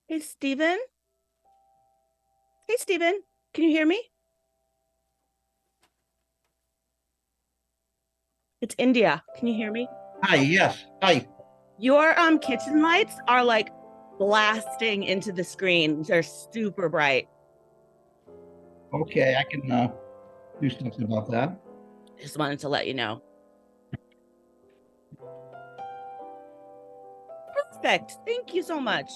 Hey, Steven. Hey, Steven. Can you hear me? It's India. Can you hear me? Hi, yes. Hi. Your kitchen lights are like blasting into the screen. They're super bright. Okay, I can do something about that. Just wanted to let you know. Perfect. Thank you so much.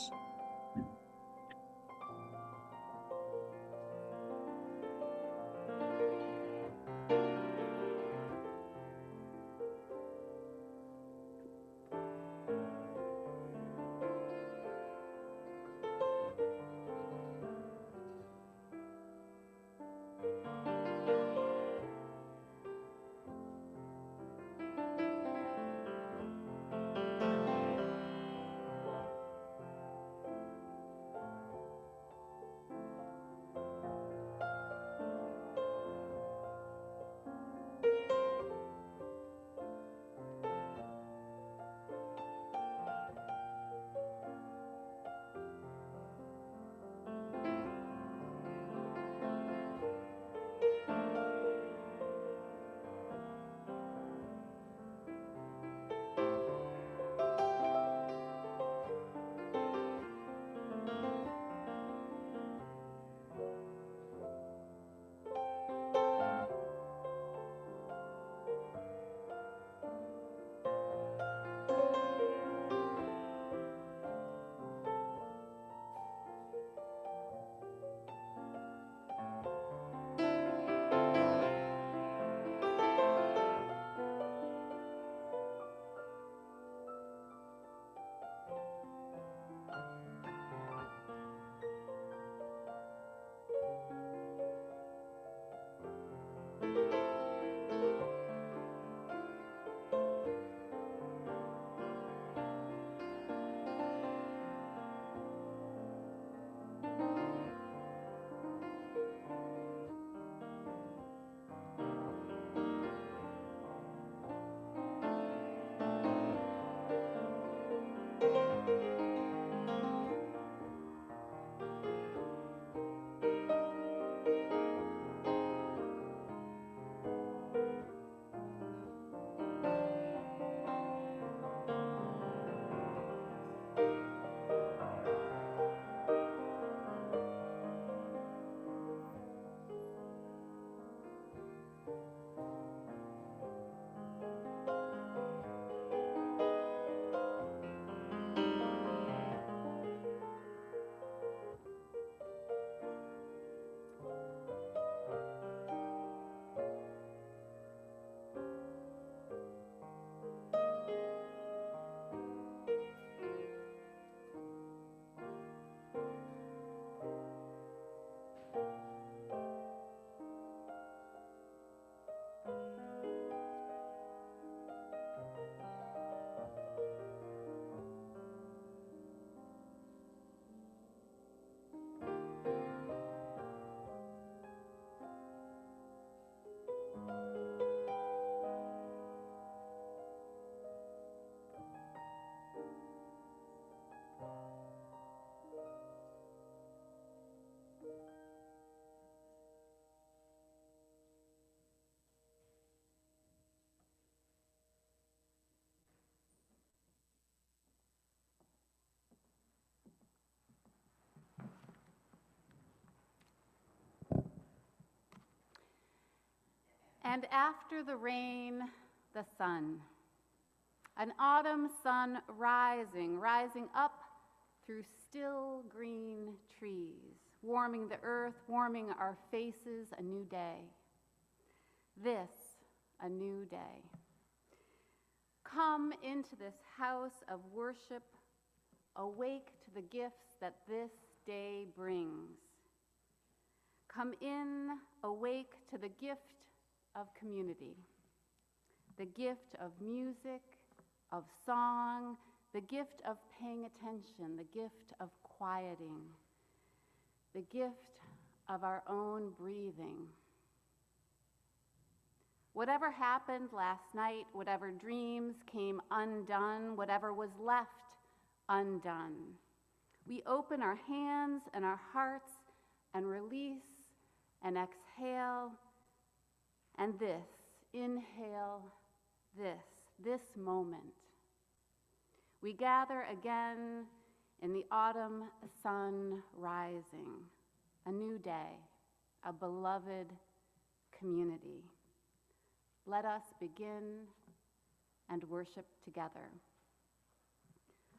And after the rain, the sun. An autumn sun rising, rising up through still green trees, warming the earth, warming our faces, a new day. This, a new day. Come into this house of worship, awake to the gifts that this day brings. Come in, awake to the gift of community, the gift of music, of song, the gift of paying attention, the gift of quieting, the gift of our own breathing. Whatever happened last night, whatever dreams came undone, whatever was left undone, We open our hands and our hearts and release and exhale, and this, inhale this moment. We gather again in the autumn sun rising, a new day, a beloved community. Let us begin and worship together.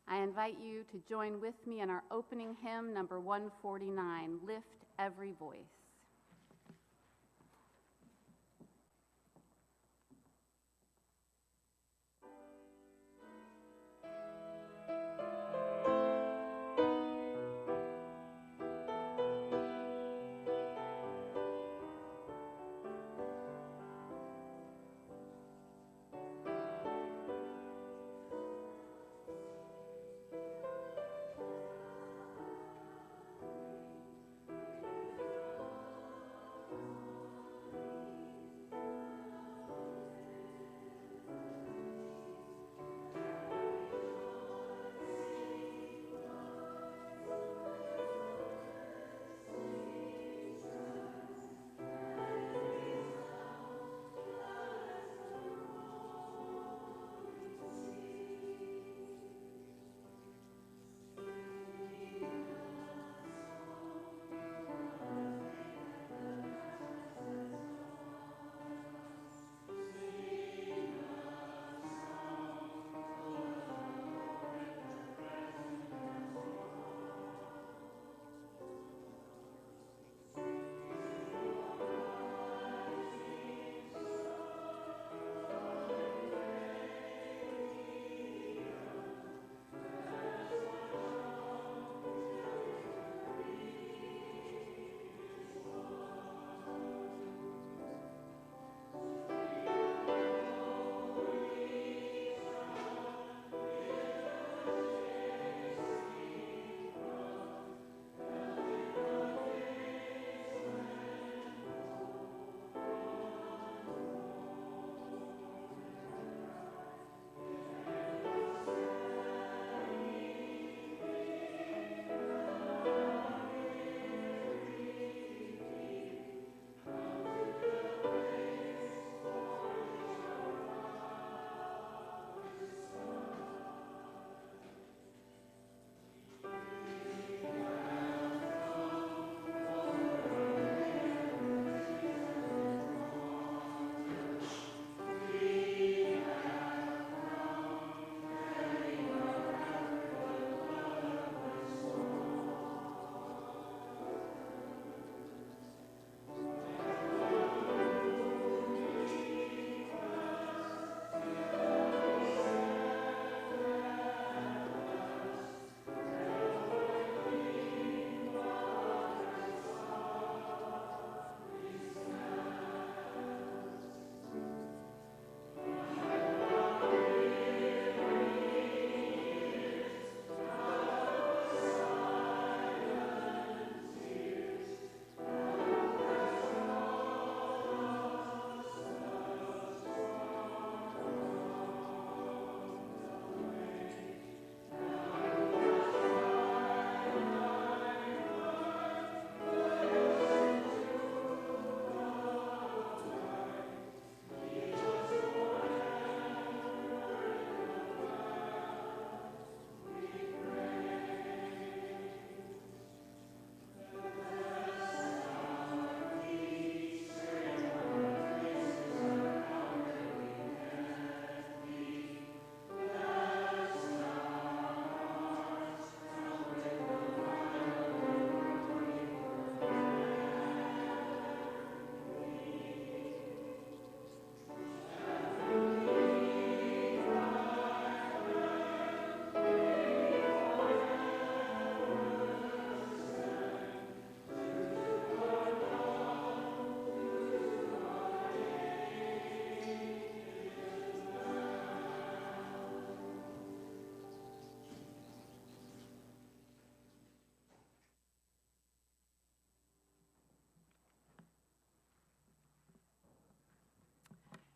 I invite you to join with me in our opening hymn, number 149, Lift Every Voice.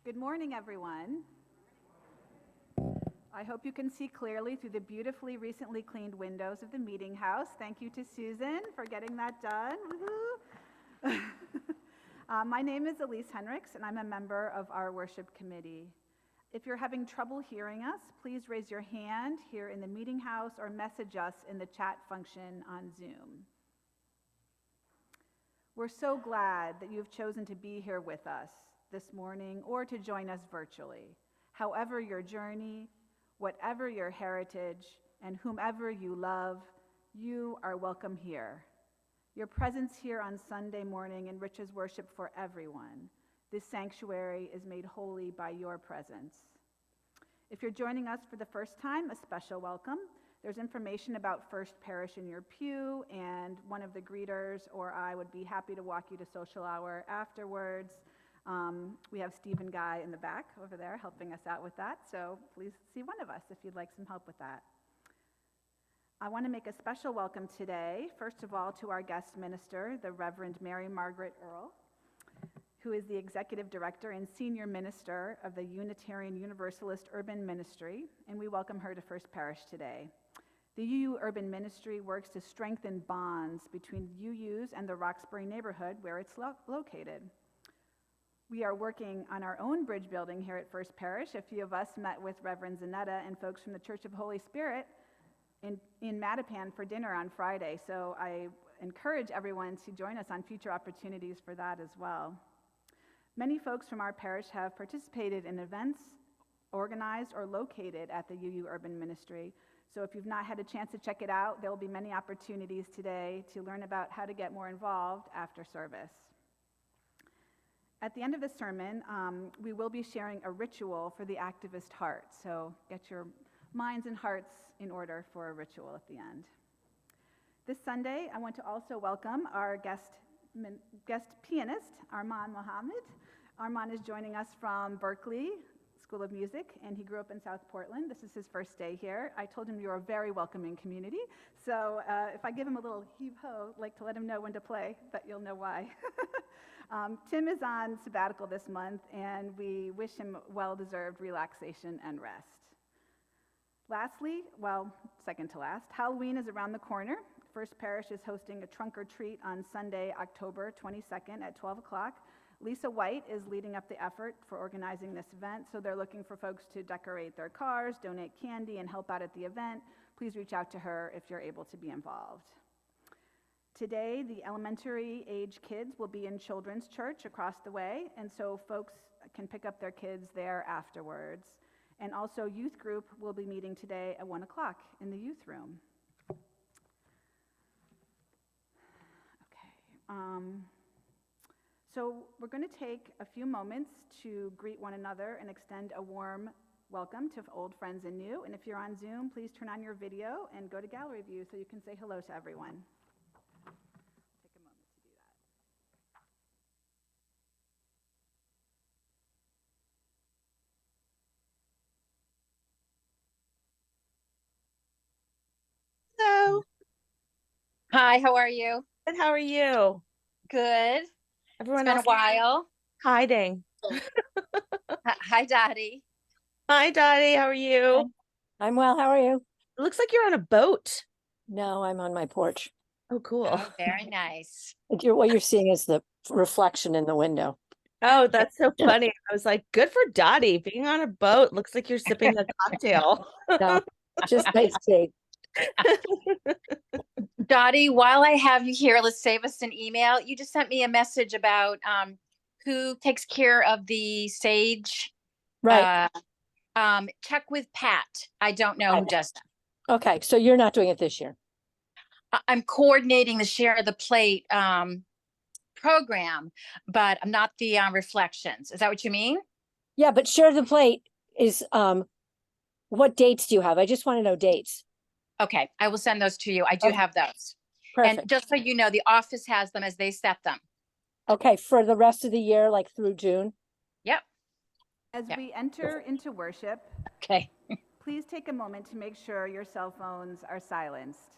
Good morning, everyone. I hope you can see clearly through the beautifully recently cleaned windows of the meeting house. Thank you to Susan for getting that done. Woohoo! My name is Elise Henricks, and I'm a member of our worship committee. If you're having trouble hearing us, please raise your hand here in the meeting house or message us in the chat function on Zoom. We're so glad that you've chosen to be here with us this morning or to join us virtually. However your journey, whatever your heritage, and whomever you love, you are welcome here. Your presence here on Sunday morning enriches worship for everyone. This sanctuary is made holy by your presence. If you're joining us for the first time, a special welcome. There's information about First Parish in your pew, and one of the greeters or I would be happy to walk you to social hour afterwards. We have Steve and Guy in the back over there helping us out with that, so please see one of us if you'd like some help with that. I want to make a special welcome today, first of all, to our guest minister, the Reverend Mary Margaret Earle, who is the Executive Director and Senior Minister of the Unitarian Universalist Urban Ministry, and we welcome her to First Parish today. The UU Urban Ministry works to strengthen bonds between UUs and the Roxbury neighborhood where it's located. We are working on our own bridge building here at First Parish. A few of us met with Reverend Zanetta and folks from the Church of Holy Spirit in Mattapan for dinner on Friday, so I encourage everyone to join us on future opportunities for that as well. Many folks from our parish have participated in events organized or located at the UU Urban Ministry, so if you've not had a chance to check it out, there will be many opportunities today to learn about how to get more involved after service. At the end of the sermon, we will be sharing a ritual for the activist heart, so get your minds and hearts in order for a ritual at the end. This Sunday, I want to also welcome our guest pianist, Arman Mohammed. Arman is joining us from Berkeley School of Music, and he grew up in South Portland. This is his first day here. I told him you're a very welcoming community, so if I give him a little heave-ho, I'd like to let him know when to play, but you'll know why. Tim is on sabbatical this month, and we wish him well-deserved relaxation and rest. Lastly, well, second to last, Halloween is around the corner. First Parish is hosting a trunk or treat on Sunday, October 22nd at 12 o'clock. Lisa White is leading up the effort for organizing this event, so they're looking for folks to decorate their cars, donate candy, and help out at the event. Please reach out to her if you're able to be involved. Today, the elementary age kids will be in Children's Church across the way, and so folks can pick up their kids there afterwards. And also, youth group will be meeting today at 1 o'clock in the youth room. Okay. So we're going to take a few moments to greet one another and extend a warm welcome to old friends and new. And if you're on Zoom, please turn on your video and go to gallery view so you can say hello to everyone. Take a moment to do that. Hello. Hi, how are you? Good, how are you? Good. Everyone It's been else a while. hiding. Hi, Dottie. Hi, Dottie. How are you? I'm well. How are you? It looks like you're on a boat. No, I'm on my porch. Oh, cool. Oh, very nice. What you're seeing is the reflection in the window. Oh, that's so funny. I was like, good for Dottie. Being on a boat looks like you're sipping a cocktail. No, just iced tea. Dottie, while I have you here, let's save us an email. You just sent me a message about who takes care of the sage. Right. Check with Pat. I don't know who does that. Okay, so you're not doing it this year. I'm coordinating the Share the Plate program, but I'm not the reflections. Is that what you mean? Yeah, but Share the Plate is what dates do you have? I just want to know dates. Okay, I will send those to you. I do have those. Perfect. And just so you know, the office has them as they set them. Okay, for the rest of the year, like through June. Yep. As we enter into worship, Okay. please take a moment to make sure your cell phones are silenced.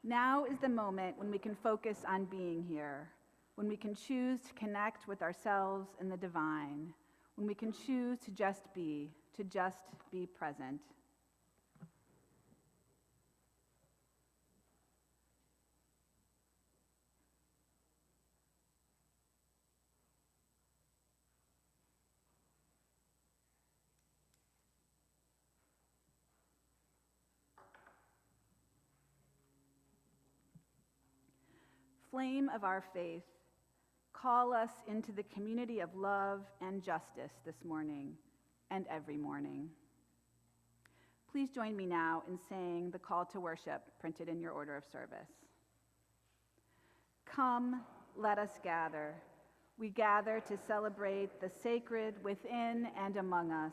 Now is the moment when we can focus on being here, when we can choose to connect with ourselves and the divine, when we can choose to just be, to just be present. Flame of our faith, call us into the community of love and justice this morning and every morning. Please join me now in saying the call to worship printed in your order of service. Come, let us gather. We gather to celebrate the sacred within and among us.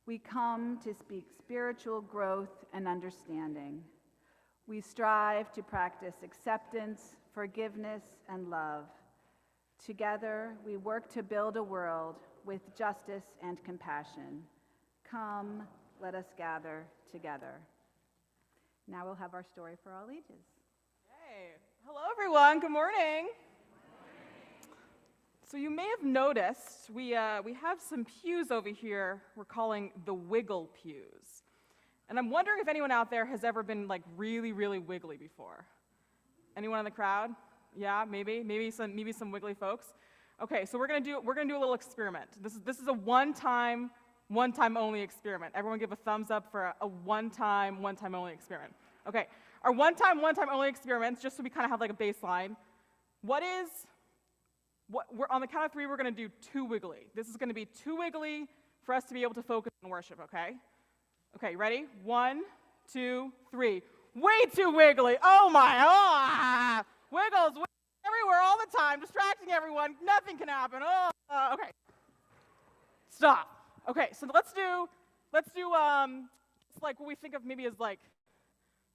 We come to speak spiritual growth and understanding. We strive to practice acceptance, forgiveness, and love. Together, we work to build a world with justice and compassion. Come, let us gather together. Now we'll have our story for all ages. Hey, hello everyone, good morning. So you may have noticed we have some pews over here we're calling the wiggle pews. And I'm wondering if anyone out there has ever been like really, really wiggly before. Anyone in the crowd? Yeah, maybe some wiggly folks. Okay, so we're gonna do a little experiment. This is a one-time only experiment. Everyone give a thumbs up for a one-time only experiment. Okay, our one-time only experiments, just so we kind of have like a baseline. We're on the count of 3, we're gonna do too wiggly. This is gonna be too wiggly for us to be able to focus on worship, okay? Okay, ready? 1, 2, 3. Way too wiggly. Oh my, wiggles everywhere all the time, distracting everyone. Nothing can happen. Okay. Stop. Okay, so let's do it's like what we think of maybe as like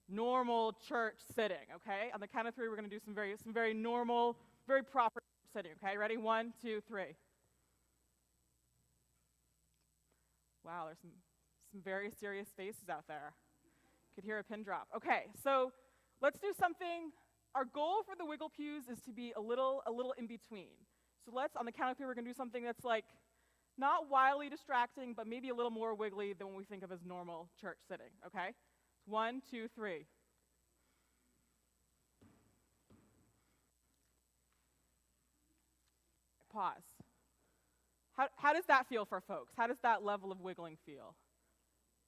normal church sitting, okay? On the count of 3, we're gonna do some very normal, very proper sitting, okay? Ready? 1, 2, 3. Wow, there's some very serious faces out there. Could hear a pin drop. Okay, so let's do something. Our goal for the wiggle pews is to be a little in between. So let's, on the count of 3, we're gonna do something that's like not wildly distracting, but maybe a little more wiggly than what we think of as normal church sitting, okay? 1, 2, 3. Pause. How does that feel for folks? How does that level of wiggling feel?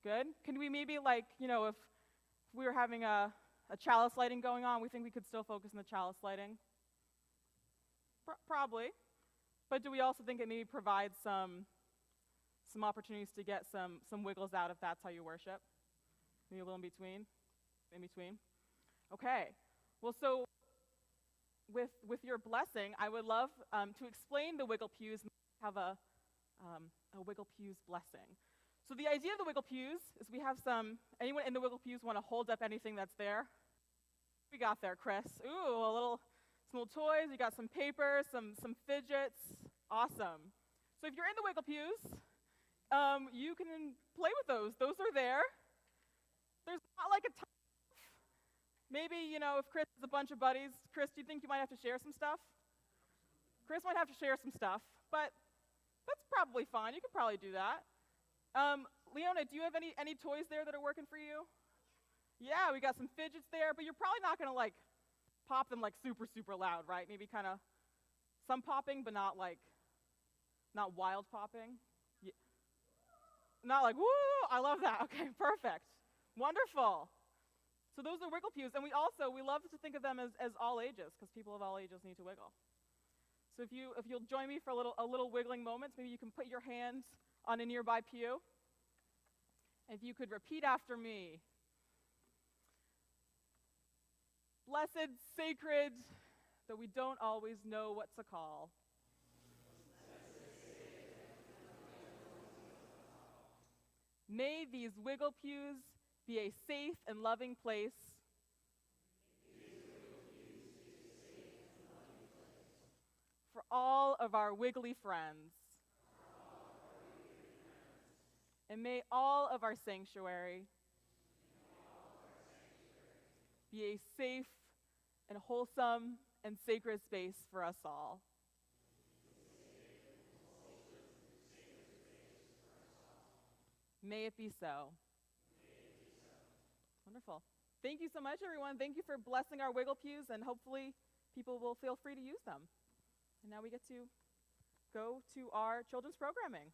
Good? Can we maybe like, if we were having a chalice lighting going on, we think we could still focus on the chalice lighting? Probably. But do we also think it maybe provides some opportunities to get some wiggles out if that's how you worship? Maybe a little in between? In between? Okay. Well, so with your blessing, I would love to explain the wiggle pews and have a wiggle pews blessing. So the idea of the wiggle pews is we have anyone in the wiggle pews want to hold up anything that's there? We got there, Chris. Ooh, some little toys, you got some paper, some fidgets. Awesome. So if you're in the wiggle pews, you can play with those. Those are there. There's not like a ton. Maybe, if Chris has a bunch of buddies, Chris, do you think you might have to share some stuff? Chris might have to share some stuff, but that's probably fine. You could probably do that. Leona, do you have any toys there that are working for you? Yeah, we got some fidgets there, but you're probably not gonna like pop them like super, super loud, right? Maybe kind of some popping, but not wild popping. Yeah. Not like, woo, I love that. Okay, perfect. Wonderful. So those are wiggle pews, and we love to think of them as all ages, because people of all ages need to wiggle. So if you'll join me for a little wiggling moments, maybe you can put your hands on a nearby pew. And if you could repeat after me. Blessed, sacred, though we don't always know what to call. May these wiggle pews be a safe and loving place for all of our wiggly friends. And may all of our sanctuary be a safe and wholesome and sacred space for us all. May it be so. Wonderful. Thank you so much, everyone. Thank you for blessing our wiggle pews, and hopefully people will feel free to use them. And now we get to go to our children's programming.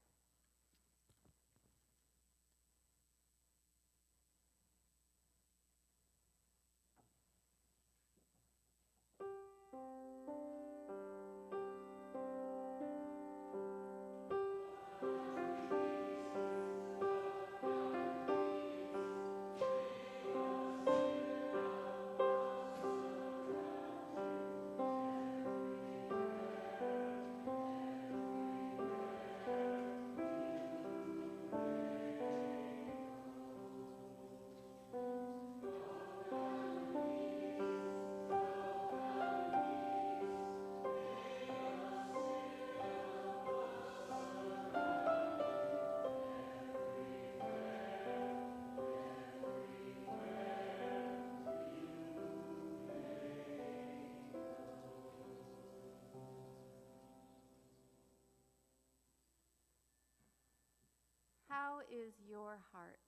How is your heart?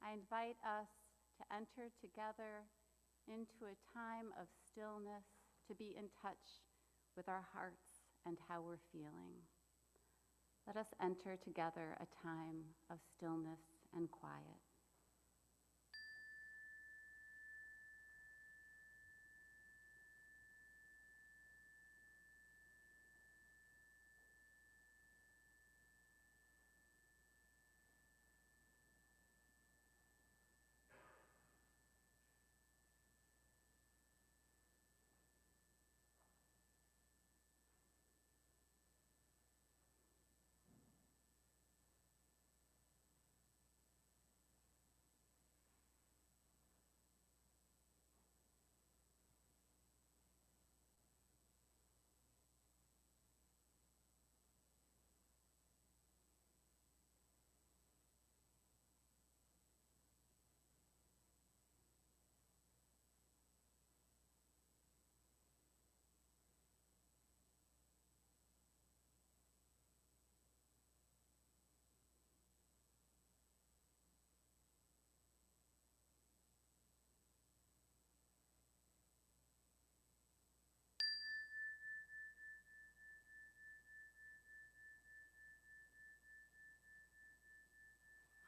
I invite us to enter together into a time of stillness, to be in touch with our hearts and how we're feeling. Let us enter together a time of stillness and quiet.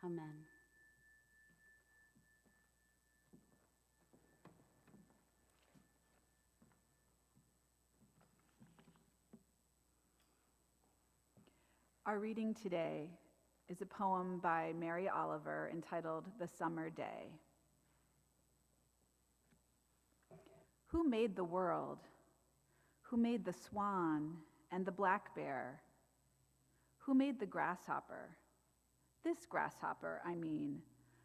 Amen. Our reading today is a poem by Mary Oliver entitled The Summer Day. Who made the world? Who made the swan and the black bear? Who made the grasshopper? This grasshopper, I mean,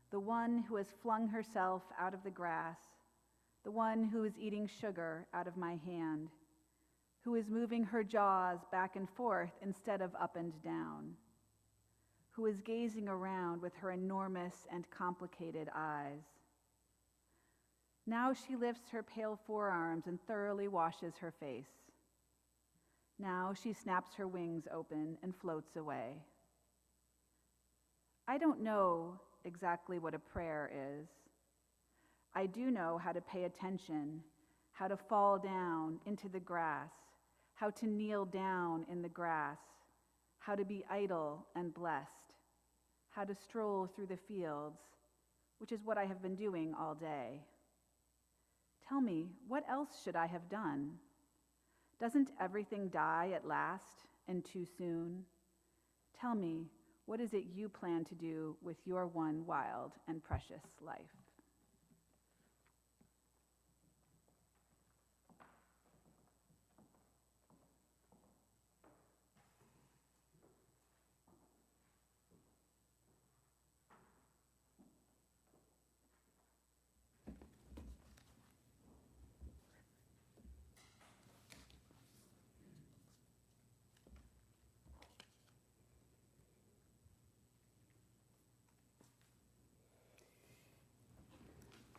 the one who has flung herself out of the grass, the one who is eating sugar out of my hand, who is moving her jaws back and forth instead of up and down, who is gazing around with her enormous and complicated eyes. Now she lifts her pale forearms and thoroughly washes her face. Now she snaps her wings open and floats away. I don't know exactly what a prayer is. I do know how to pay attention, how to fall down into the grass, how to kneel down in the grass, how to be idle and blessed, how to stroll through the fields, which is what I have been doing all day. Tell me, what else should I have done? Doesn't everything die at last and too soon? Tell me, what is it you plan to do with your one wild and precious life?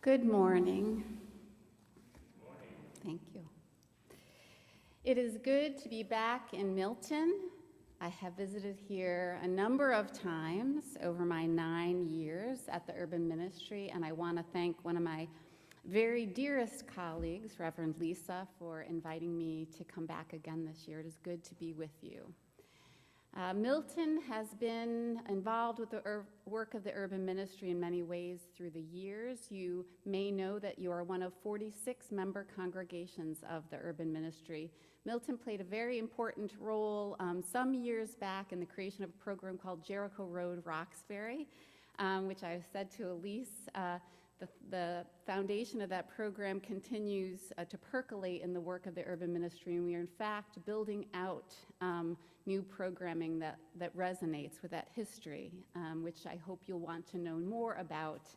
Good morning. Thank you. It is good to be back in Milton I have visited here a number of times over my 9 years at the Urban Ministry, and I want to thank one of my very dearest colleagues, Reverend Lisa, for inviting me to come back again this year. It is good to be with you. Milton has been involved with the work of the Urban Ministry in many ways through the years. You may know that you are one of 46 member congregations of the Urban Ministry. Milton played a very important role some years back in the creation of a program called Jericho Road Roxbury, which I said to Elise, the foundation of that program continues to percolate in the work of the Urban Ministry, and we are in fact building out new programming that resonates with that history, which I hope you'll want to know more about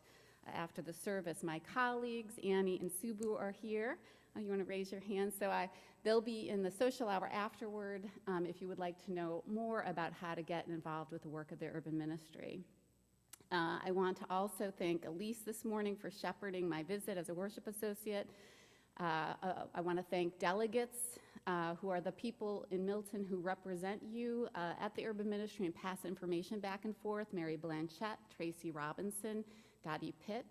after the service. My colleagues, Annie and Subu, are here. You want to raise your hand? So they'll be in the social hour afterward if you would like to know more about how to get involved with the work of the Urban Ministry. I want to also thank Elise this morning for shepherding my visit as a worship associate. I want to thank delegates who are the people in Milton who represent you at the Urban Ministry and pass information back and forth: Mary Blanchette, Tracy Robinson, Dottie Pitt.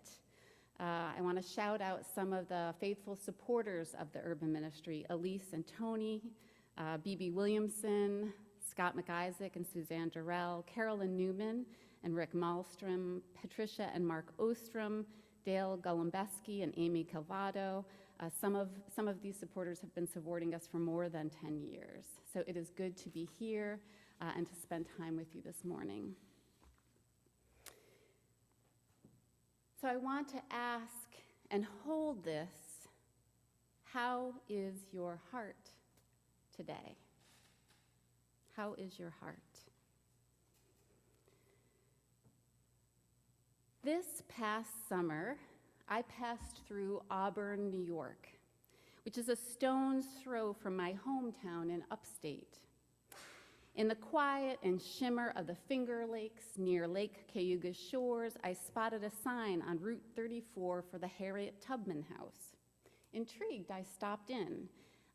I want to shout out some of the faithful supporters of the Urban Ministry: Elise and Tony, B.B. Williamson, Scott McIsaac and Suzanne Durrell, Carolyn Newman and Rick Malmstrom, Patricia and Mark Ostrom, Dale Golombeski and Amy Calvado. Some of these supporters have been supporting us for more than 10 years. So it is good to be here and to spend time with you this morning. So I want to ask and hold this: how is your heart today? How is your heart? This past summer, I passed through Auburn, New York, which is a stone's throw from my hometown in upstate. In the quiet and shimmer of the Finger Lakes near Lake Cayuga's shores, I spotted a sign on Route 34 for the Harriet Tubman House. Intrigued, I stopped in.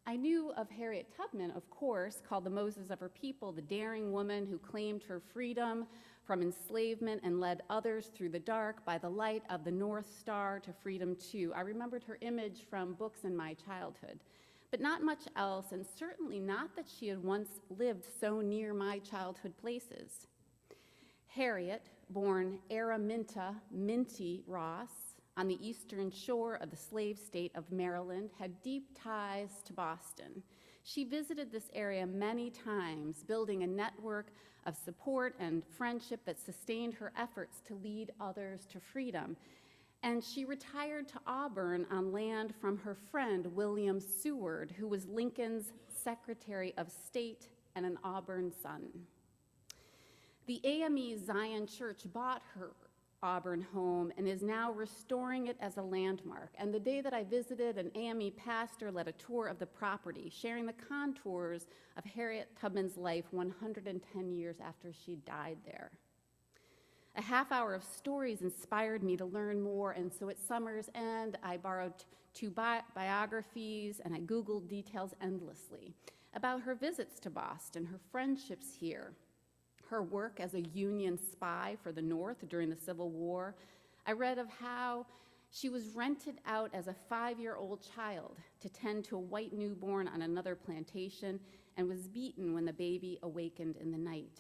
I knew of Harriet Tubman, of course, called the Moses of her people, the daring woman who claimed her freedom from enslavement and led others through the dark by the light of the North Star to freedom too. I remembered her image from books in my childhood, but not much else, and certainly not that she had once lived so near my childhood places. Harriet, born Araminta Minty Ross, on the eastern shore of the slave state of Maryland, had deep ties to Boston. She visited this area many times, building a network of support and friendship that sustained her efforts to lead others to freedom. And she retired to Auburn on land from her friend William Seward, who was Lincoln's Secretary of State and an Auburn son. The AME Zion Church bought her Auburn home and is now restoring it as a landmark. And the day that I visited, an AME pastor led a tour of the property, sharing the contours of Harriet Tubman's life 110 years after she died there. A half hour of stories inspired me to learn more, and so at summer's end, I borrowed 2 biographies and I Googled details endlessly about her visits to Boston, her friendships here, her work as a Union spy for the North during the Civil War. I read of how she was rented out as a 5-year-old child to tend to a white newborn on another plantation and was beaten when the baby awakened in the night.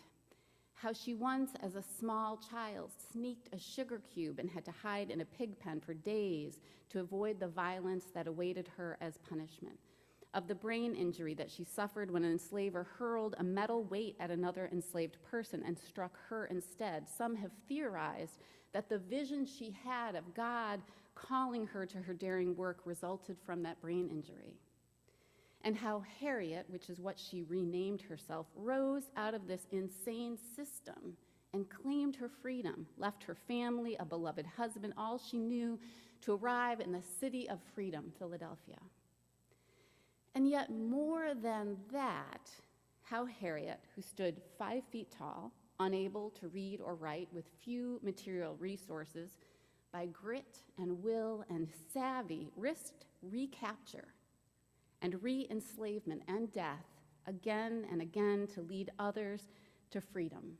How she once, as a small child, sneaked a sugar cube and had to hide in a pig pen for days to avoid the violence that awaited her as punishment. Of the brain injury that she suffered when an enslaver hurled a metal weight at another enslaved person and struck her instead. Some have theorized that the vision she had of God calling her to her daring work resulted from that brain injury. And how Harriet, which is what she renamed herself, rose out of this insane system and claimed her freedom, left her family, a beloved husband, all she knew, to arrive in the city of freedom, Philadelphia. And yet, more than that, how Harriet, who stood 5 feet tall, unable to read or write with few material resources, by grit and will and savvy, risked recapture and re-enslavement and death again and again to lead others to freedom.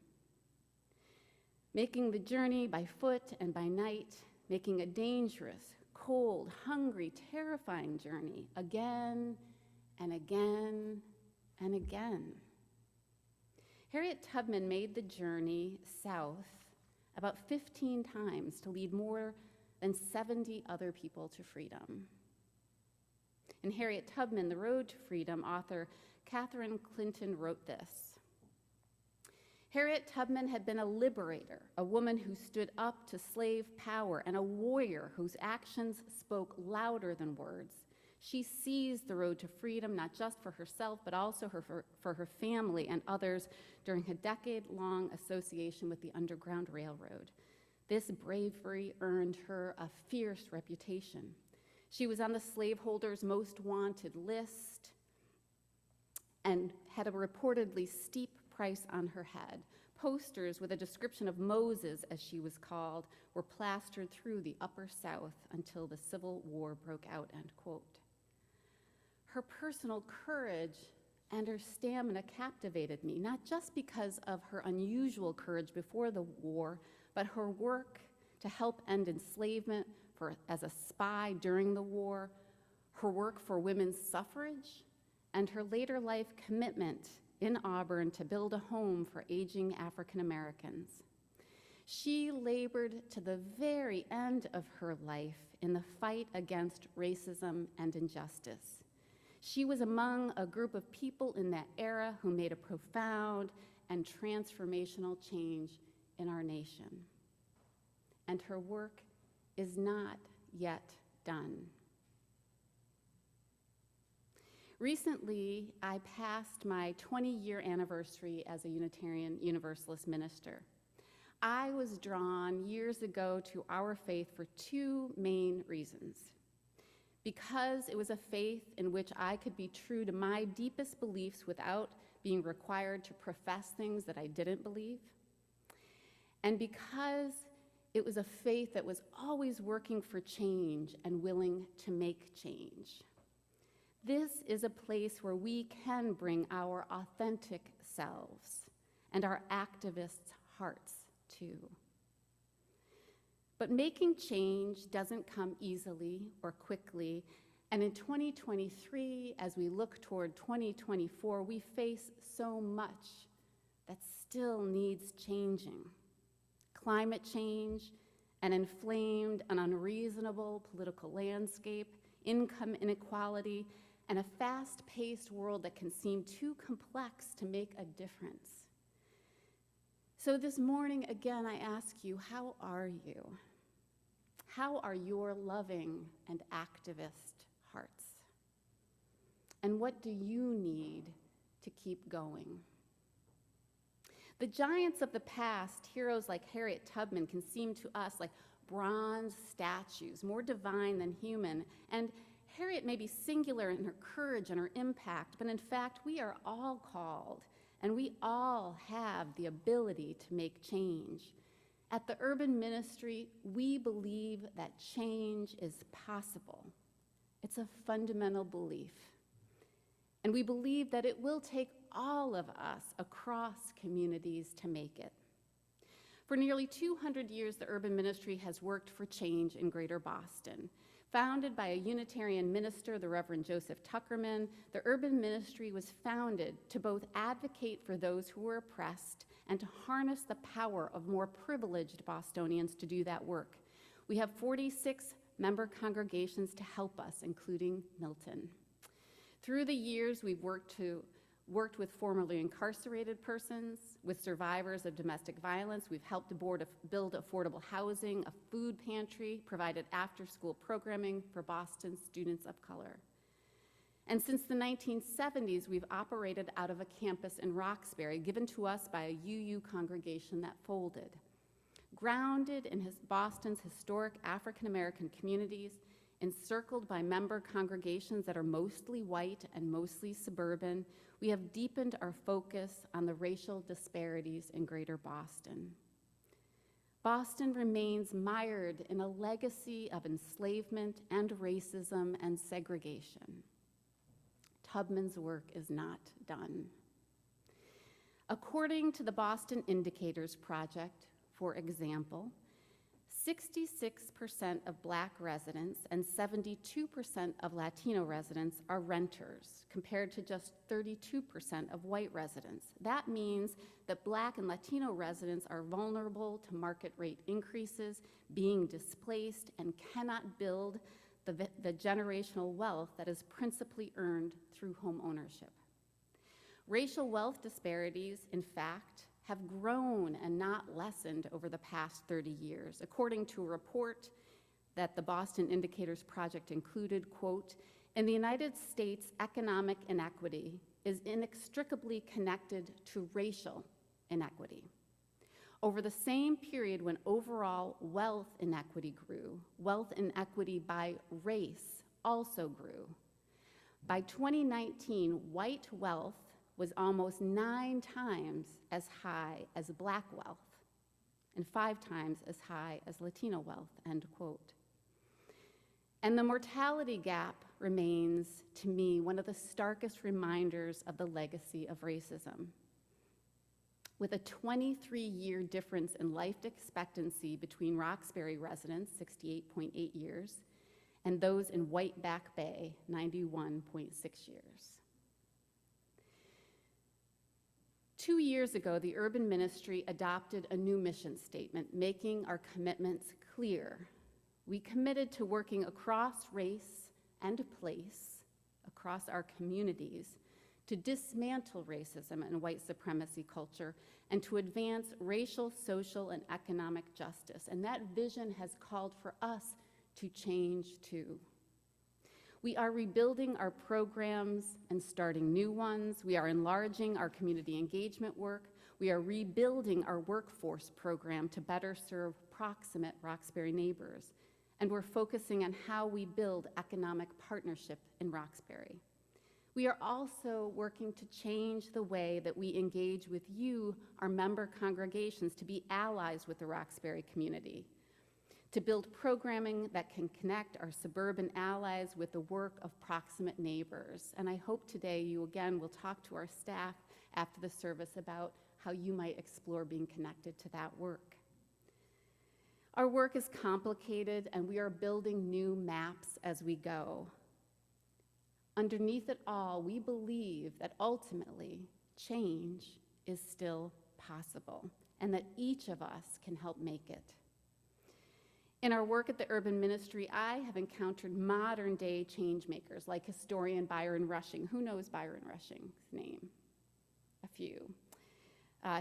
Making the journey by foot and by night, making a dangerous, cold, hungry, terrifying journey again and again and again. Harriet Tubman made the journey south about 15 times to lead more than 70 other people to freedom. In Harriet Tubman, The Road to Freedom, author Catherine Clinton wrote this: Harriet Tubman had been a liberator, a woman who stood up to slave power, and a warrior whose actions spoke louder than words. She seized the road to freedom, not just for herself, but also for her family and others during a decade-long association with the Underground Railroad. This bravery earned her a fierce reputation. She was on the slaveholders' most wanted list and had a reportedly steep price on her head. Posters with a description of Moses, as she was called, were plastered through the Upper South until the Civil War broke out, end quote. Her personal courage and her stamina captivated me, not just because of her unusual courage before the war, but her work to help end enslavement as a spy during the war, her work for women's suffrage, and her later life commitment in Auburn to build a home for aging African Americans. She labored to the very end of her life in the fight against racism and injustice. She was among a group of people in that era who made a profound and transformational change in our nation. And her work is not yet done. Recently, I passed my 20-year anniversary as a Unitarian Universalist minister. I was drawn years ago to our faith for two main reasons. Because it was a faith in which I could be true to my deepest beliefs without being required to profess things that I didn't believe. And because it was a faith that was always working for change and willing to make change. This is a place where we can bring our authentic selves and our activist hearts too. But making change doesn't come easily or quickly, and in 2023, as we look toward 2024, we face so much that still needs changing. Climate change, an inflamed and unreasonable political landscape, income inequality, and a fast-paced world that can seem too complex to make a difference. So this morning, again, I ask you, how are you? How are your loving and activist hearts? And what do you need to keep going? The giants of the past, heroes like Harriet Tubman, can seem to us like bronze statues, more divine than human. And Harriet may be singular in her courage and her impact, but in fact, we are all called, and we all have the ability to make change. At the Urban Ministry, we believe that change is possible. It's a fundamental belief. And we believe that it will take all of us across communities to make it. For nearly 200 years, the Urban Ministry has worked for change in Greater Boston. Founded by a Unitarian minister, the Reverend Joseph Tuckerman, the Urban Ministry was founded to both advocate for those who were oppressed and to harness the power of more privileged Bostonians to do that work. We have 46 member congregations to help us, including Milton. Through the years, we've worked with formerly incarcerated persons, with survivors of domestic violence. We've helped build affordable housing, a food pantry, provided after-school programming for Boston students of color. And since the 1970s, we've operated out of a campus in Roxbury, given to us by a UU congregation that folded. Grounded in Boston's historic African-American communities, encircled by member congregations that are mostly white and mostly suburban, we have deepened our focus on the racial disparities in Greater Boston. Boston remains mired in a legacy of enslavement and racism and segregation. Tubman's work is not done. According to the Boston Indicators Project, for example, 66% of Black residents and 72% of Latino residents are renters, compared to just 32% of white residents. That means that Black and Latino residents are vulnerable to market rate increases, being displaced, and cannot build the generational wealth that is principally earned through home ownership. Racial wealth disparities, in fact, have grown and not lessened over the past 30 years. According to a report that the Boston Indicators Project included, quote, "In the United States, economic inequity is inextricably connected to racial inequity. Over the same period when overall wealth inequity grew, wealth inequity by race also grew. By 2019, white wealth was almost 9 times as high as Black wealth and 5 times as high as Latino wealth," end quote. And the mortality gap remains, to me, one of the starkest reminders of the legacy of racism. With a 23-year difference in life expectancy between Roxbury residents, 68.8 years, and those in White Back Bay, 91.6 years. 2 years ago, the Urban Ministry adopted a new mission statement, making our commitments clear. We committed to working across race and place, across our communities, to dismantle racism and white supremacy culture, and to advance racial, social, and economic justice. And that vision has called for us to change too. We are rebuilding our programs and starting new ones. We are enlarging our community engagement work. We are rebuilding our workforce program to better serve proximate Roxbury neighbors. And we're focusing on how we build economic partnership in Roxbury. We are also working to change the way that we engage with you, our member congregations, to be allies with the Roxbury community, to build programming that can connect our suburban allies with the work of proximate neighbors. And I hope today you again will talk to our staff after the service about how you might explore being connected to that work. Our work is complicated, and we are building new maps as we go. Underneath it all, we believe that ultimately change is still possible and that each of us can help make it. In our work at the Urban Ministry, I have encountered modern day change makers like historian Byron Rushing. Who knows Byron Rushing's name? A few.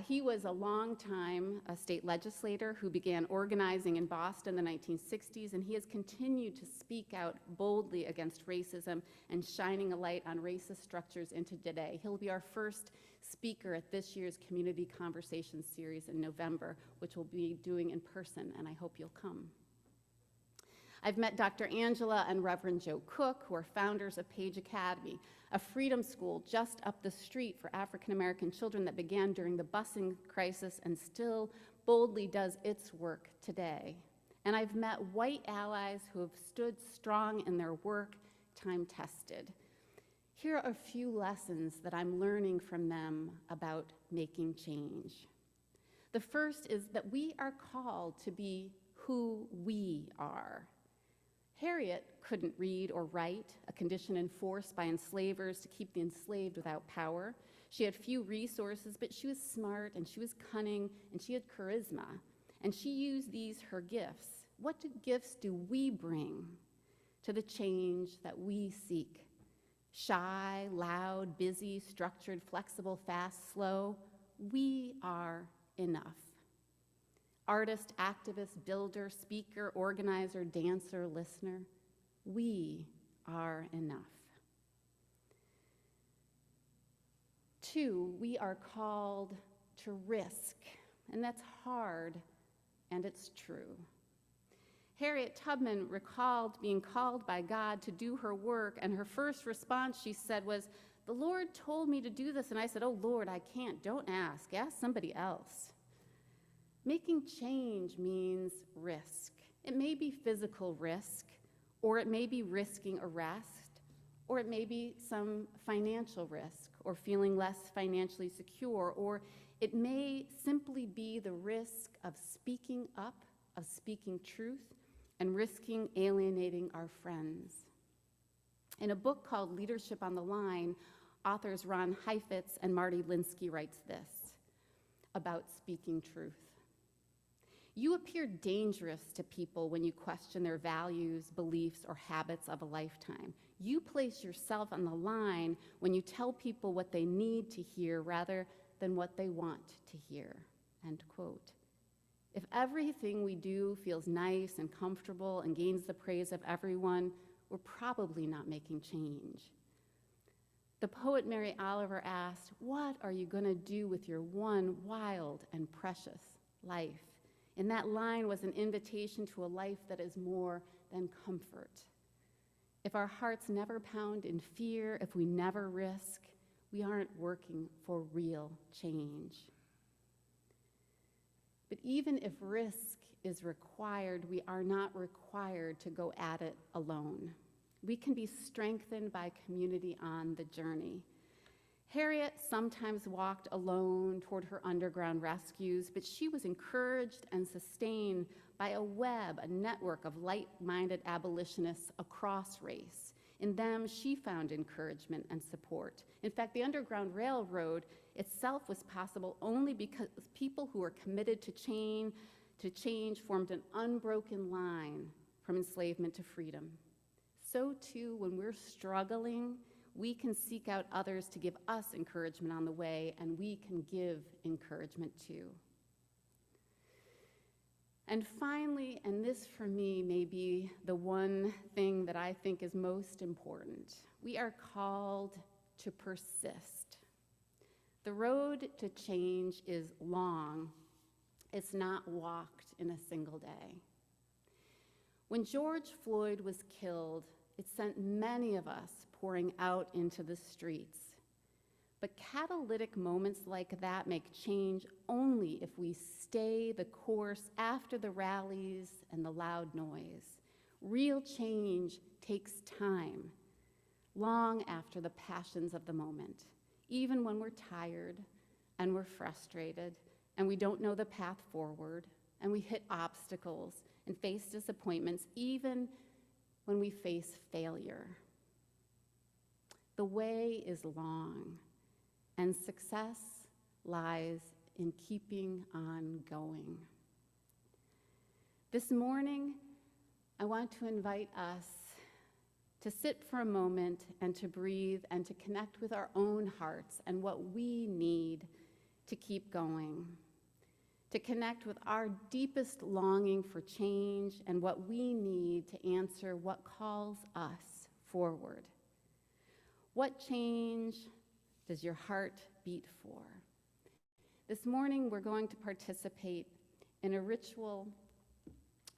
He was a long-time state legislator who began organizing in Boston in the 1960s, and he has continued to speak out boldly against racism and shining a light on racist structures into today. He'll be our first speaker at this year's Community Conversations series in November, which we'll be doing in person, and I hope you'll come. I've met Dr. Angela and Reverend Joe Cook, who are founders of Page Academy, a freedom school just up the street for African American children that began during the busing crisis and still boldly does its work today. And I've met white allies who have stood strong in their work, time-tested. Here are a few lessons that I'm learning from them about making change. The first is that we are called to be who we are. Harriet couldn't read or write, a condition enforced by enslavers to keep the enslaved without power. She had few resources, but she was smart and she was cunning and she had charisma. And she used these, her gifts. What gifts do we bring to the change that we seek? Shy, loud, busy, structured, flexible, fast, slow. We are enough. Artist, activist, builder, speaker, organizer, dancer, listener. We are enough. 2, we are called to risk, and that's hard, and it's true. Harriet Tubman recalled being called by God to do her work, and her first response, she said, was, "The Lord told me to do this," and I said, "Oh, Lord, I can't. Don't ask. Ask somebody else." Making change means risk. It may be physical risk, or it may be risking arrest, or it may be some financial risk or feeling less financially secure, or it may simply be the risk of speaking up, of speaking truth, and risking alienating our friends. In a book called Leadership on the Line, authors Ron Heifetz and Marty Linsky writes this about speaking truth. You appear dangerous to people when you question their values, beliefs, or habits of a lifetime. You place yourself on the line when you tell people what they need to hear rather than what they want to hear, end quote. If everything we do feels nice and comfortable and gains the praise of everyone, we're probably not making change. The poet Mary Oliver asked, "What are you going to do with your one wild and precious life?" And that line was an invitation to a life that is more than comfort. If our hearts never pound in fear, if we never risk, we aren't working for real change. But even if risk is required, we are not required to go at it alone. We can be strengthened by community on the journey. Harriet sometimes walked alone toward her underground rescues, but she was encouraged and sustained by a web, a network of like-minded abolitionists across race. In them, she found encouragement and support. In fact, the Underground Railroad itself was possible only because people who were committed to change formed an unbroken line from enslavement to freedom. So too, when we're struggling, we can seek out others to give us encouragement on the way, and we can give encouragement too. And finally, and this for me may be the one thing that I think is most important, we are called to persist. The road to change is long. It's not walked in a single day. When George Floyd was killed, it sent many of us pouring out into the streets. But catalytic moments like that make change only if we stay the course after the rallies and the loud noise. Real change takes time, long after the passions of the moment, even when we're tired and we're frustrated and we don't know the path forward and we hit obstacles and face disappointments, even when we face failure. The way is long, and success lies in keeping on going. This morning, I want to invite us to sit for a moment and to breathe and to connect with our own hearts and what we need to keep going, to connect with our deepest longing for change and what we need to answer what calls us forward. What change does your heart beat for? This morning, we're going to participate in a ritual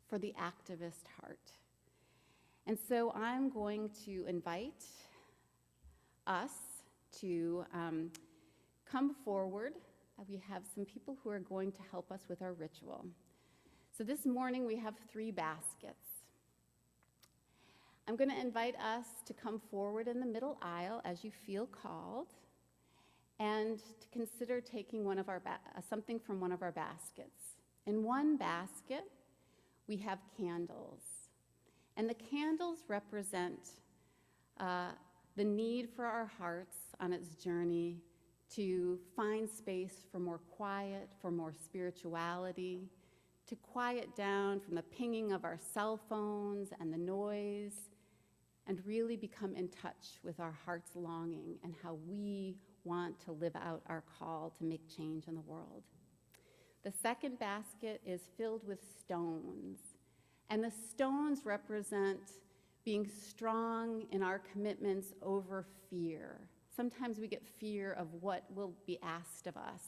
for the activist heart. And so I'm going to invite us to come forward. We have some people who are going to help us with our ritual. So this morning, we have 3 baskets. I'm going to invite us to come forward in the middle aisle as you feel called and to consider taking one of our something from one of our baskets. In one basket, we have candles. And the candles represent the need for our hearts on its journey to find space for more quiet, for more spirituality, to quiet down from the pinging of our cell phones and the noise, and really become in touch with our heart's longing and how we want to live out our call to make change in the world. The second basket is filled with stones, and the stones represent being strong in our commitments over fear. Sometimes we get fear of what will be asked of us,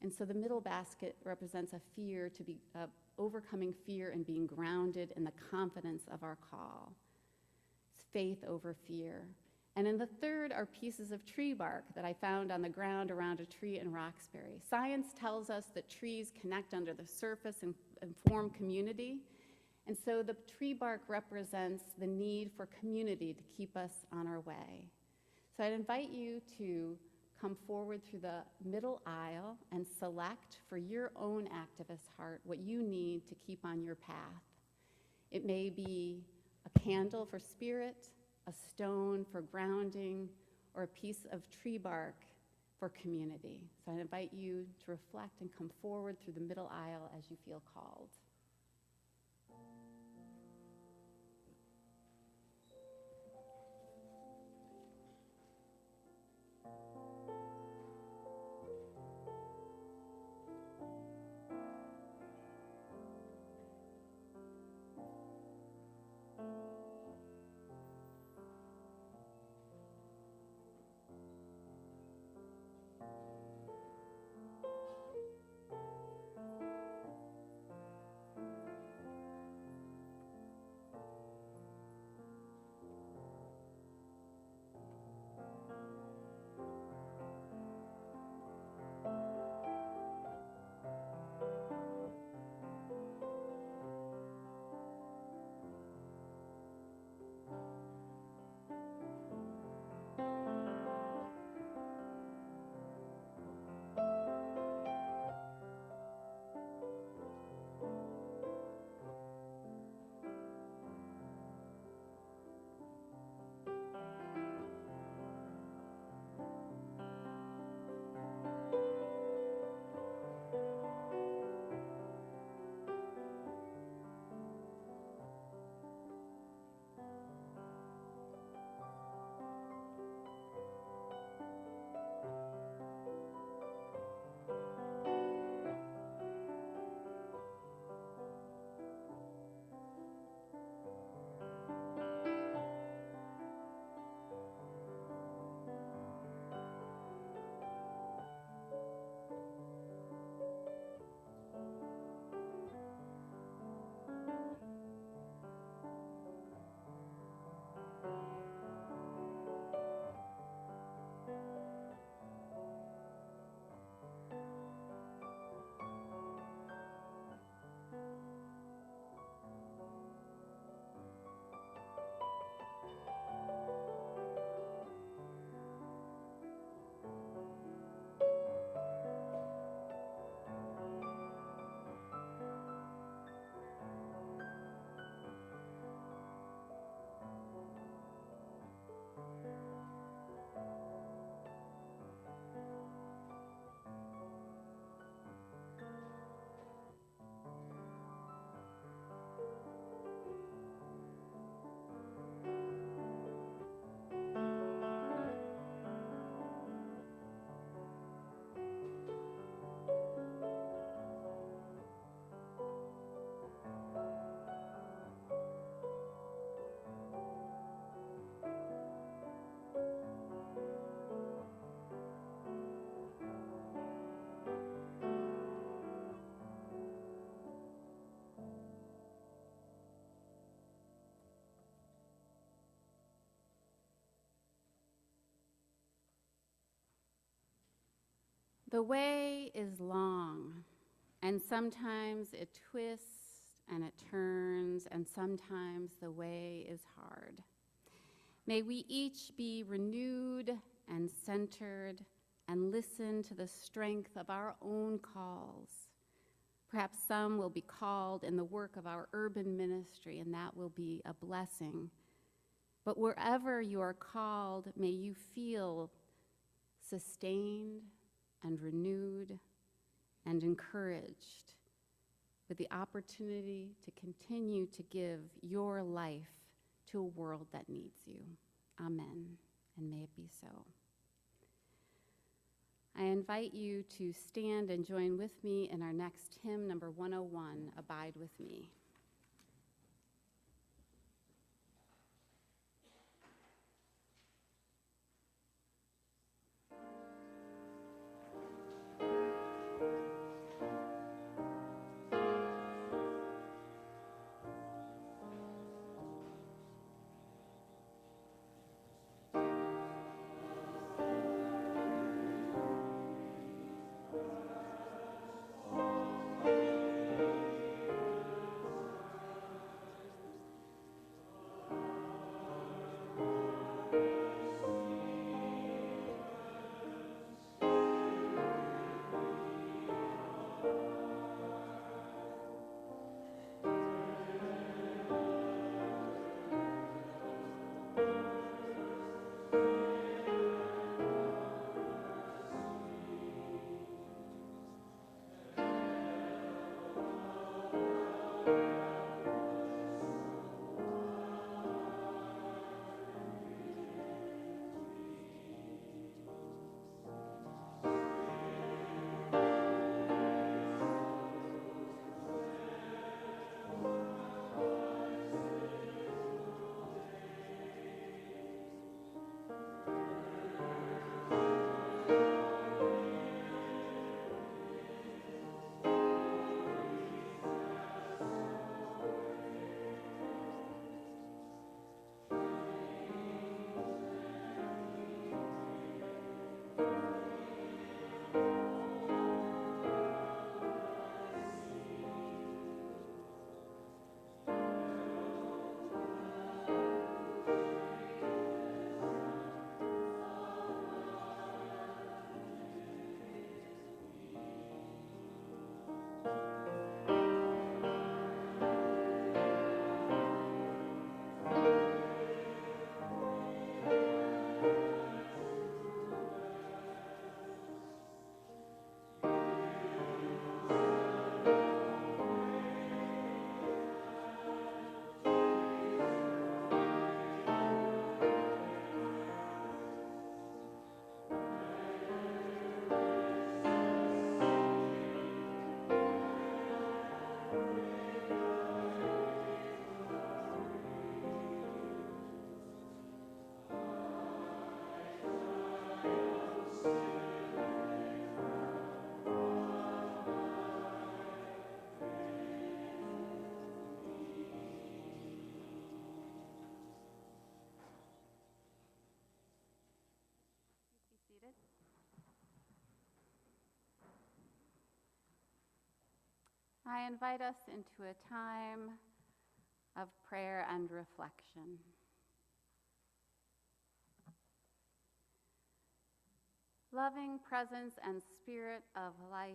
and so the middle basket represents a fear to be overcoming fear and being grounded in the confidence of our call. It's faith over fear. And in the third are pieces of tree bark that I found on the ground around a tree in Roxbury. Science tells us that trees connect under the surface and form community. And so the tree bark represents the need for community to keep us on our way. So I'd invite you to come forward through the middle aisle and select for your own activist heart what you need to keep on your path. It may be a candle for spirit, a stone for grounding, or a piece of tree bark for community. So I invite you to reflect and come forward through the middle aisle as you feel called. The way is long, and sometimes it twists and it turns, and sometimes the way is hard. May we each be renewed and centered and listen to the strength of our own calls. Perhaps some will be called in the work of our urban ministry, and that will be a blessing. But wherever you are called, may you feel sustained and renewed and encouraged with the opportunity to continue to give your life to a world that needs you. Amen, and may it be so. I invite you to stand and join with me in our next hymn, number 101, Abide With Me. I invite us into a time of prayer and reflection. Loving presence and spirit of life,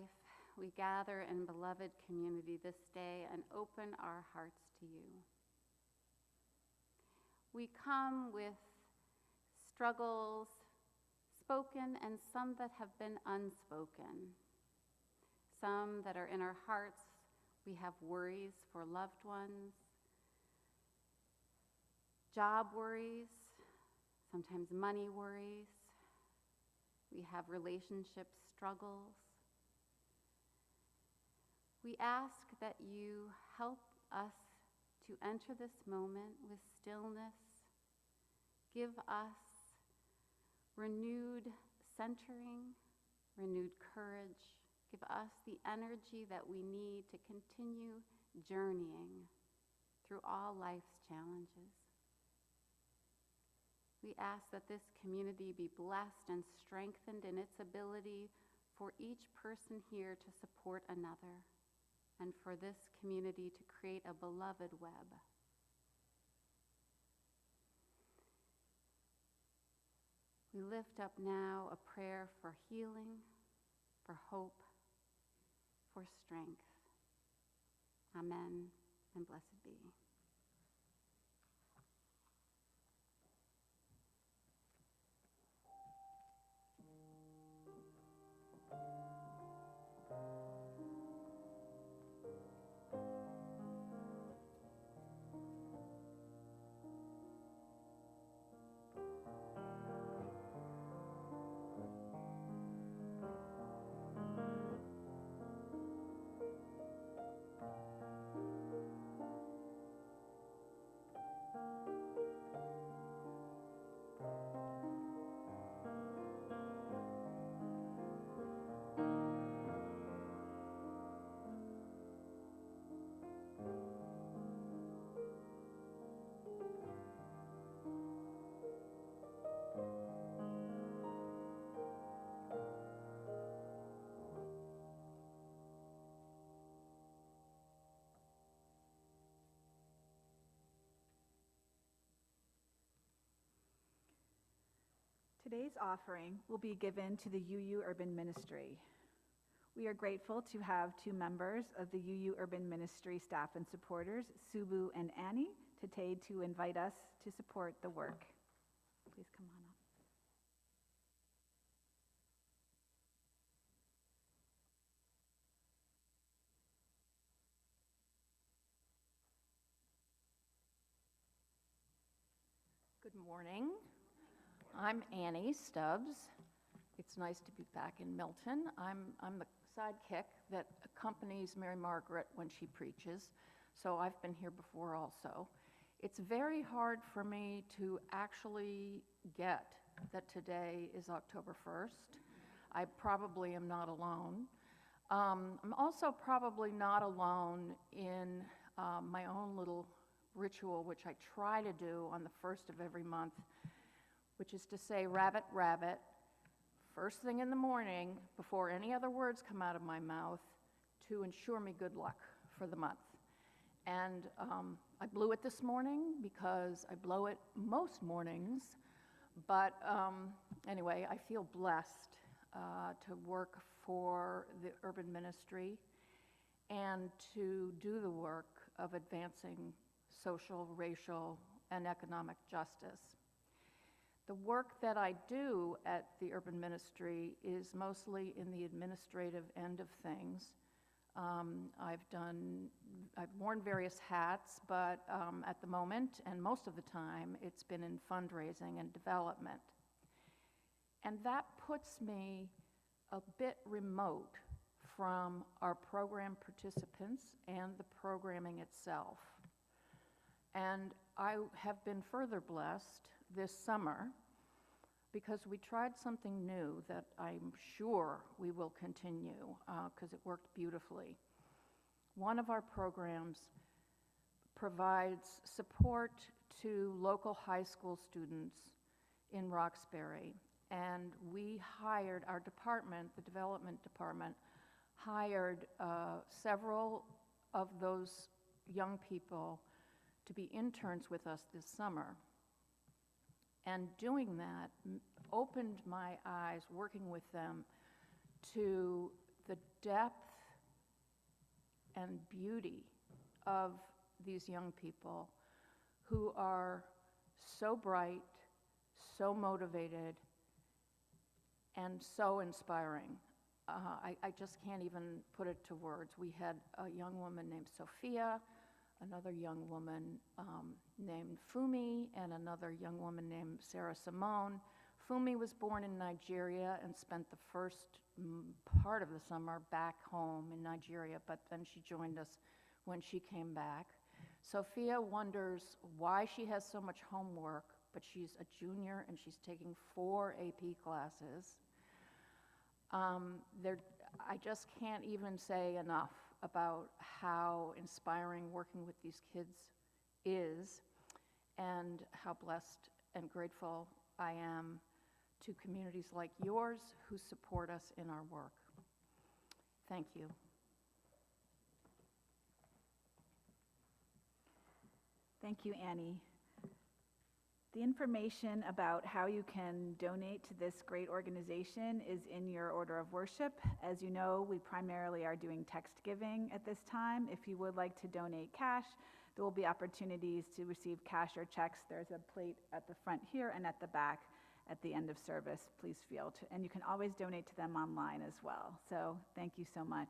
we gather in beloved community this day and open our hearts to you. We come with struggles, spoken and some that have been unspoken, some that are in our hearts. We have worries for loved ones, job worries, sometimes money worries. We have relationship struggles. We ask that you help us to enter this moment with stillness. Give us renewed centering, renewed courage. Give us the energy that we need to continue journeying through all life's challenges. We ask that this community be blessed and strengthened in its ability for each person here to support another, and for this community to create a beloved web. We lift up now a prayer for healing, for hope, for strength. Amen, and blessed be. Today's offering will be given to the UU Urban Ministry. We are grateful to have two members of the UU Urban Ministry staff and supporters, Subu and Annie, to invite us to support the work. Please come on up. Good morning. I'm Annie Stubbs. It's nice to be back in Milton. I'm the sidekick that accompanies Mary Margaret when she preaches, so I've been here before also. It's very hard for me to actually get that today is October 1st. I probably am not alone. I'm also probably not alone in my own little ritual, which I try to do on the first of every month, which is to say, rabbit, rabbit, first thing in the morning, before any other words come out of my mouth, to ensure me good luck for the month. And I blew it this morning because I blow it most mornings, but anyway, I feel blessed to work for the urban ministry and to do the work of advancing social, racial, and economic justice. The work that I do at the urban ministry is mostly in the administrative end of things. I've worn various hats, but at the moment, and most of the time, it's been in fundraising and development. And that puts me a bit remote from our program participants and the programming itself. And I have been further blessed this summer because we tried something new that I'm sure we will continue because it worked beautifully. One of our programs provides support to local high school students in Roxbury, and we hired, our department, the development department, hired several of those young people to be interns with us this summer. And doing that opened my eyes, working with them, to the depth and beauty of these young people who are so bright, so motivated, and so inspiring. I just can't even put it to words. We had a young woman named Sophia, another young woman named Fumi, and another young woman named Sarah Simone. Fumi was born in Nigeria and spent the first part of the summer back home in Nigeria, but then she joined us when she came back. Sophia wonders why she has so much homework, but she's a junior and she's taking 4 AP classes. I just can't even say enough about how inspiring working with these kids is, and how blessed and grateful I am to communities like yours who support us in our work. Thank you. Thank you, Annie. The information about how you can donate to this great organization is in your order of worship. As you know, we primarily are doing text giving at this time. If you would like to donate cash, there will be opportunities to receive cash or checks. There's a plate at the front here and at the back at the end of service. Please feel to, and you can always donate to them online as well. So thank you so much.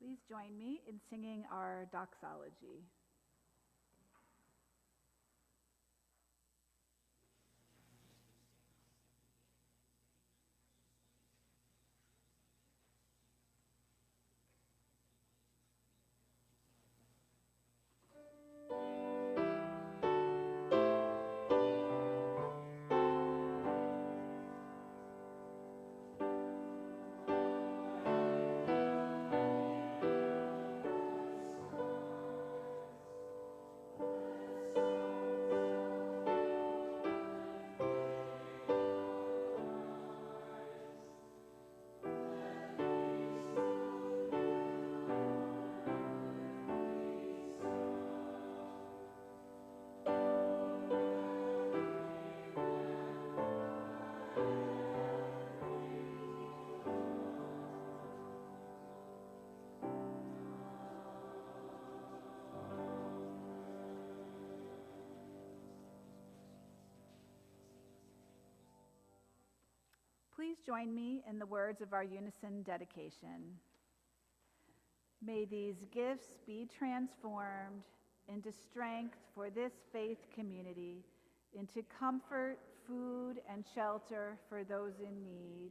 Please join me in singing our doxology. Please join me in the words of our unison dedication. May these gifts be transformed into strength for this faith community, into comfort, food, and shelter for those in need,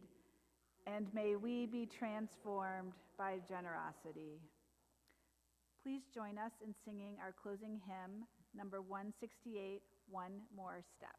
and may we be transformed by generosity. Please join us in singing our closing hymn, number 168, One More Step.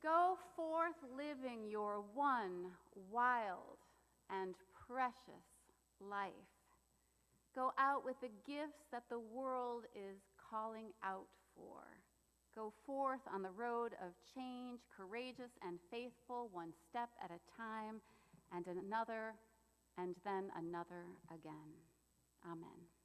Go forth living your one wild and precious life. Go out with the gifts that the world is calling out for. Go forth on the road of change, courageous and faithful, one step at a time, and another, and then another again. Amen.